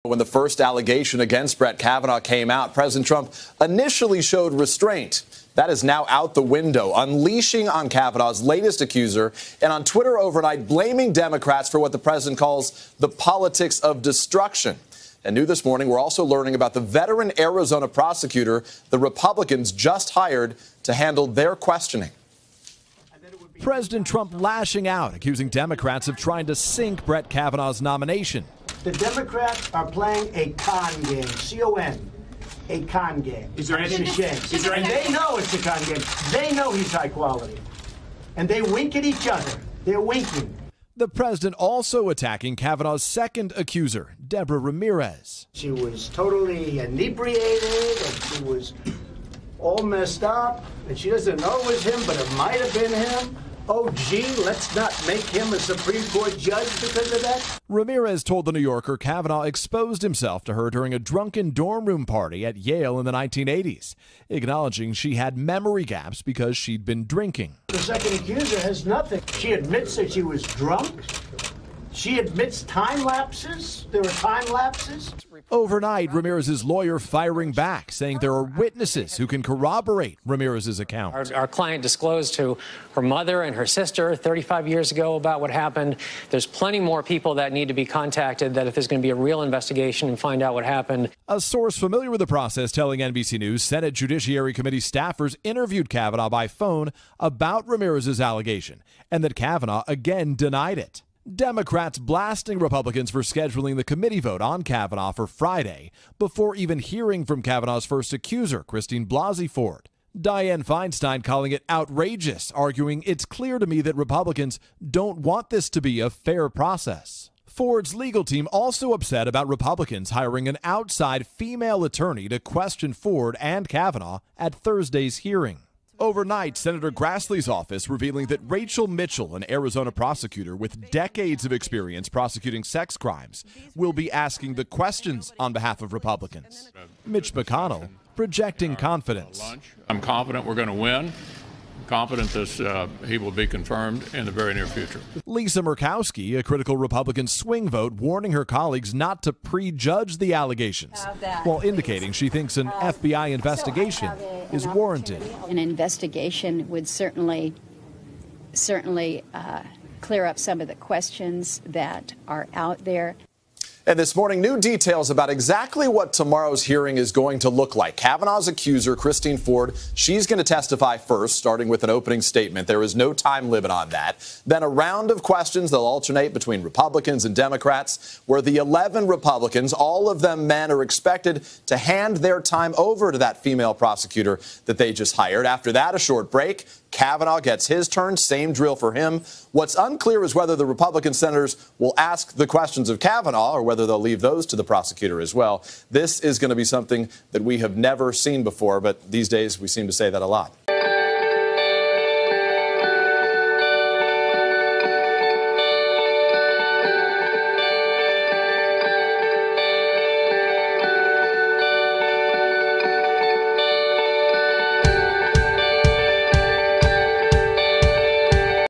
When the first allegation against Brett Kavanaugh came out, President Trump initially showed restraint. That is now out the window, unleashing on Kavanaugh's latest accuser, and on Twitter overnight blaming Democrats for what the president calls the politics of destruction. And new this morning, we're also learning about the veteran Arizona prosecutor the Republicans just hired to handle their questioning. President Trump lashing out, accusing Democrats of trying to sink Brett Kavanaugh's nomination. The Democrats are playing a con game, C-O-N, a con game. Is there anything? And they know it's a con game. They know he's high quality. And they wink at each other. They're winking. The president also attacking Kavanaugh's second accuser, Deborah Ramirez. She was totally inebriated, and she was all messed up, and she doesn't know it was him, but it might have been him. Oh, gee, let's not make him a Supreme Court judge because of that. Ramirez told The New Yorker Kavanaugh exposed himself to her during a drunken dorm room party at Yale in the 1980s, acknowledging she had memory gaps because she'd been drinking. The second accuser has nothing. She admits that she was drunk. She admits time lapses. There were time lapses. Overnight, Ramirez's lawyer firing back, saying there are witnesses who can corroborate Ramirez's account. Our client disclosed to her mother and her sister 35 years ago about what happened. There's plenty more people that need to be contacted, that if there's going to be a real investigation and find out what happened. A source familiar with the process telling NBC News Senate Judiciary Committee staffers interviewed Kavanaugh by phone about Ramirez's allegation, and that Kavanaugh again denied it. Democrats blasting Republicans for scheduling the committee vote on Kavanaugh for Friday before even hearing from Kavanaugh's first accuser, Christine Blasey Ford. Dianne Feinstein calling it outrageous, arguing it's clear to me that Republicans don't want this to be a fair process. Ford's legal team also upset about Republicans hiring an outside female attorney to question Ford and Kavanaugh at Thursday's hearing. Overnight, Senator Grassley's office revealing that Rachel Mitchell, an Arizona prosecutor with decades of experience prosecuting sex crimes, will be asking the questions on behalf of Republicans. Mitch McConnell projecting confidence. I'm confident we're going to win. Confident that he will be confirmed in the very near future. Lisa Murkowski, a critical Republican swing vote, warning her colleagues not to prejudge the allegations, while indicating she thinks an FBI investigation is warranted. An investigation would certainly clear up some of the questions that are out there. And this morning, new details about exactly what tomorrow's hearing is going to look like. Kavanaugh's accuser, Christine Ford, she's going to testify first, starting with an opening statement. There is no time limit on that. Then a round of questions. They'll alternate between Republicans and Democrats, where the 11 Republicans, all of them men, are expected to hand their time over to that female prosecutor that they just hired. After that, a short break. Kavanaugh gets his turn, same drill for him. What's unclear is whether the Republican senators will ask the questions of Kavanaugh or whether they'll leave those to the prosecutor as well. This is going to be something that we have never seen before, but these days we seem to say that a lot.